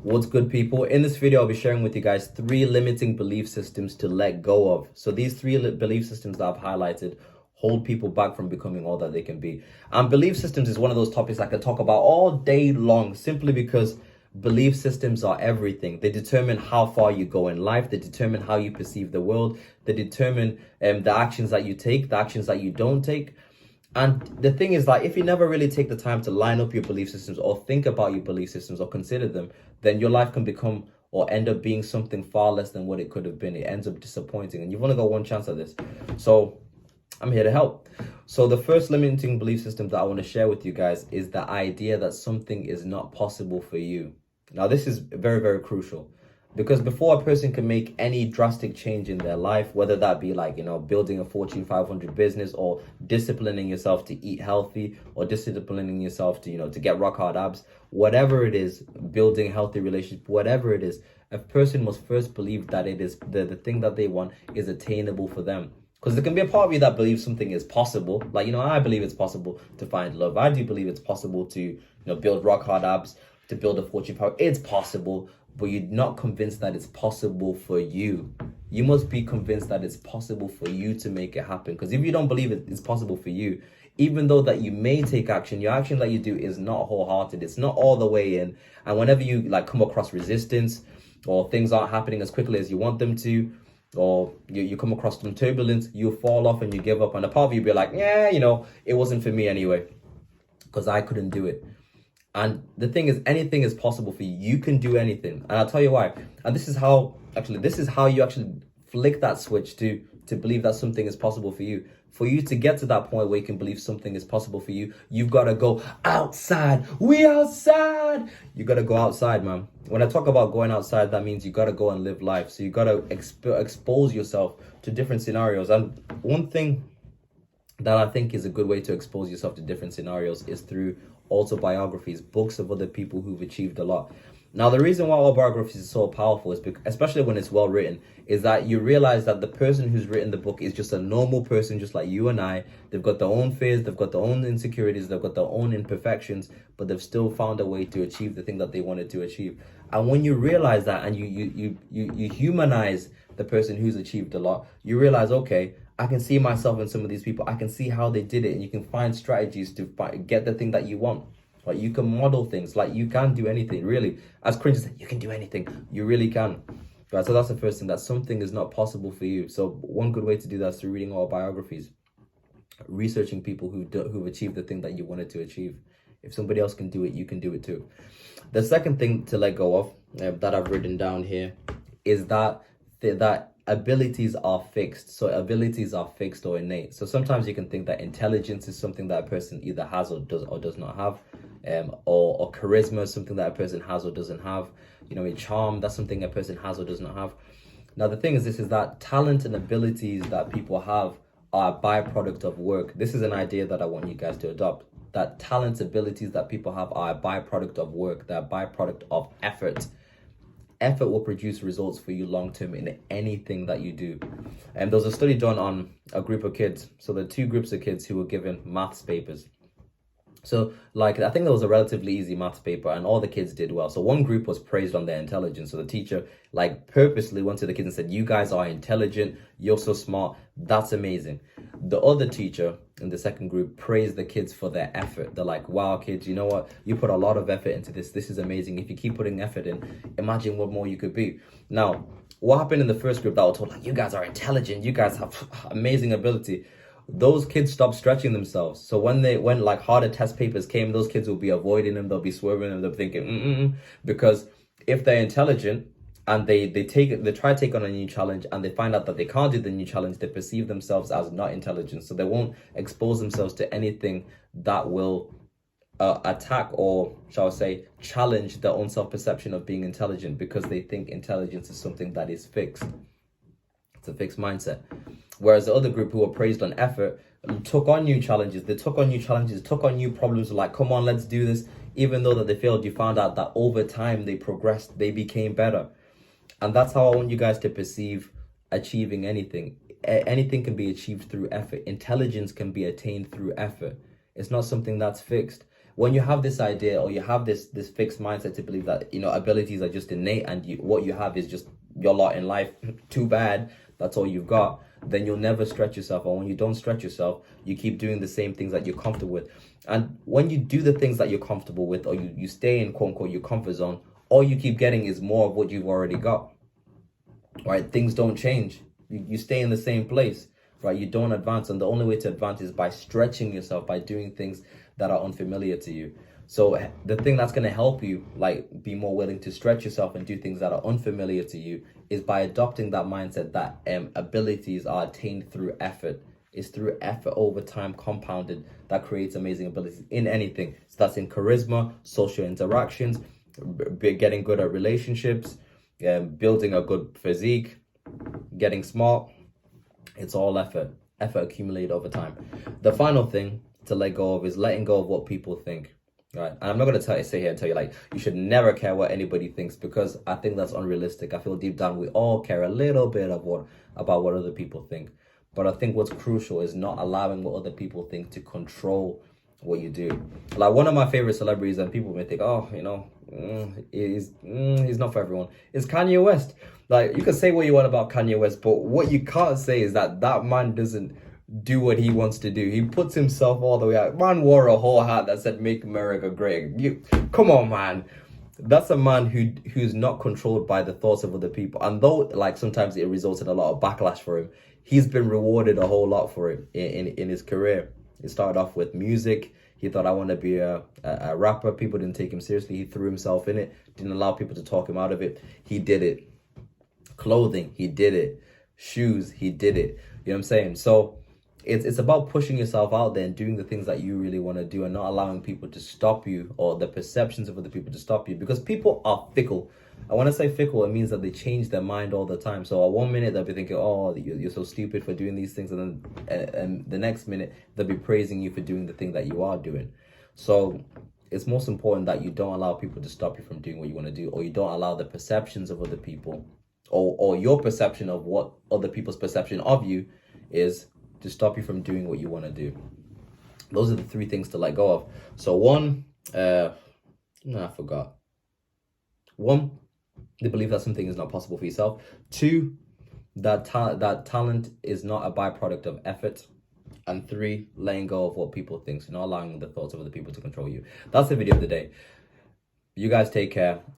What's good, people? In this video, I'll be sharing with you guys 3 limiting belief systems to let go of. So these belief systems that I've highlighted hold people back from becoming all that they can be. And belief systems is one of those topics I could talk about all day long, simply because belief systems are everything. They determine how far you go in life. They determine how you perceive the world. They determine the actions that you take, the actions that you don't take. And the thing is that if you never really take the time to line up your belief systems or think about your belief systems or consider them, then your life can become or end up being something far less than what it could have been. It ends up disappointing, and you've only got one chance at this. So I'm here to help. So the first limiting belief system that I want to share with you guys is the idea that something is not possible for you. Now, this is very, very crucial. Because before a person can make any drastic change in their life, whether that be like, building a Fortune 500 business, or disciplining yourself to eat healthy, or disciplining yourself to, to get rock hard abs, whatever it is, building a healthy relationship, whatever it is, a person must first believe that it is the thing that they want is attainable for them. Because there can be a part of you that believes something is possible. Like, I believe it's possible to find love. I do believe it's possible to, build rock hard abs, to build a Fortune 500. It's possible. But you're not convinced that it's possible for you. You must be convinced that it's possible for you to make it happen. Because if you don't believe it's possible for you, even though that you may take action, your action that you do is not wholehearted. It's not all the way in. And whenever you come across resistance, or things aren't happening as quickly as you want them to, or you come across some turbulence, you fall off and you give up. And a part of you be like, yeah, it wasn't for me anyway, because I couldn't do it. And the thing is, anything is possible for you. You can do anything. And I'll tell you why. And this is how you actually flick that switch to believe that something is possible for you. For you to get to that point where you can believe something is possible for you, you've got to go outside. We outside. You got to go outside, man. When I talk about going outside, that means you got to go and live life. So you got to expose yourself to different scenarios. And one thing that I think is a good way to expose yourself to different scenarios is through autobiographies, books of other people who've achieved a lot. Now, the reason why autobiographies is so powerful is because, especially when it's well written, is that you realize that the person who's written the book is just a normal person, just like you and I. They've got their own fears, they've got their own insecurities, they've got their own imperfections, but they've still found a way to achieve the thing that they wanted to achieve. And when you realize that, and you humanize the person who's achieved a lot, you realize, okay, I can see myself in some of these people. I can see how they did it, and you can find strategies to get the thing that you want. Like, you can model things. Like, you can do anything, really. As cringe as you can do anything, you really can. Right, so that's the first thing, that something is not possible for you. So one good way to do that is through reading autobiographies, researching people who've achieved the thing that you wanted to achieve. If somebody else can do it, you can do it too. The second thing to let go of, that I've written down here, is that abilities are fixed. So abilities are fixed or innate. So sometimes you can think that intelligence is something that a person either has or does not have, or charisma is something that a person has or doesn't have. A charm, that's something a person has or does not have. Now, the thing is that talent and abilities that people have are a byproduct of work. This is an idea that I want you guys to adopt. That talents, abilities that people have are a byproduct of work. They're a byproduct of effort. Effort will produce results for you long term in anything that you do. And there was a study done on a group of kids. So there are 2 groups of kids who were given maths papers. So I think there was a relatively easy maths paper, and all the kids did well. So one group was praised on their intelligence. So the teacher purposely went to the kids and said, you guys are intelligent, you're so smart, that's amazing. The other teacher in the second group praised the kids for their effort. They're like, wow, kids, you know what? You put a lot of effort into this. This is amazing. If you keep putting effort in, imagine what more you could be. Now, what happened in the first group that were told, you guys are intelligent, you guys have amazing ability? Those kids stopped stretching themselves. So when harder test papers came, those kids will be avoiding them, they'll be swerving them, they'll be thinking, because if they're intelligent and they try to take on a new challenge and they find out that they can't do the new challenge, they perceive themselves as not intelligent. So they won't expose themselves to anything that will attack, or shall I say, challenge their own self-perception of being intelligent, because they think intelligence is something that is fixed. It's a fixed mindset. Whereas the other group, who were praised on effort, took on new challenges. They took on new challenges, took on new problems, like, come on, let's do this. Even though that they failed, you found out that over time they progressed, they became better. And that's how I want you guys to perceive achieving anything. Anything can be achieved through effort. Intelligence can be attained through effort. It's not something that's fixed. when you have this idea, or you have this fixed mindset to believe that, you know, abilities are just innate, and what you have is just your lot in life, too bad, that's all you've got, then you'll never stretch yourself. Or when you don't stretch yourself, you keep doing the same things that you're comfortable with. And when you do the things that you're comfortable with, or you stay in quote unquote your comfort zone, all you keep getting is more of what you've already got. Right? Things don't change. You stay in the same place. Right? You don't advance. And the only way to advance is by stretching yourself, by doing things that are unfamiliar to you. So the thing that's going to help you, like, be more willing to stretch yourself and do things that are unfamiliar to you, is by adopting that mindset that abilities are attained through effort. It's through effort over time compounded that creates amazing abilities in anything. So that's in charisma, social interactions, getting good at relationships, building a good physique, getting smart. It's all effort accumulated over time. The final thing to let go of is letting go of what people think. Right. And I'm not going to sit here and tell you, like, you should never care what anybody thinks, because I think that's unrealistic. I feel deep down we all care a little bit about what other people think. But I think what's crucial is not allowing what other people think to control what you do. Like, one of my favorite celebrities, and people may think, oh, you know, he's not for everyone, is Kanye West. Like, you can say what you want about Kanye West, but what you can't say is that man doesn't do what he wants to do. He puts himself all the way out. Man wore a whole hat that said "Make America Great." Come on, man. That's a man who's not controlled by the thoughts of other people. And though, like, sometimes it results in a lot of backlash for him, he's been rewarded a whole lot for it in his career. He started off with music. He thought, I want to be a rapper. People didn't take him seriously. He threw himself in it. Didn't allow people to talk him out of it. He did it. Clothing, he did it. Shoes, he did it. You know what I'm saying? So it's about pushing yourself out there and doing the things that you really want to do, and not allowing people to stop you, or the perceptions of other people to stop you, because people are fickle. And when I say fickle, it means that they change their mind all the time. So at one minute they'll be thinking, oh, you're so stupid for doing these things, and then and the next minute they'll be praising you for doing the thing that you are doing. So it's most important that you don't allow people to stop you from doing what you want to do, or you don't allow the perceptions of other people, or your perception of what other people's perception of you is, to stop you from doing what you want to do. Those are the three things to let go of. So one, I forgot. One, the belief that something is not possible for yourself. Two, that talent is not a byproduct of effort. And three, letting go of what people think. So not allowing the thoughts of other people to control you. That's the video of the day. You guys take care.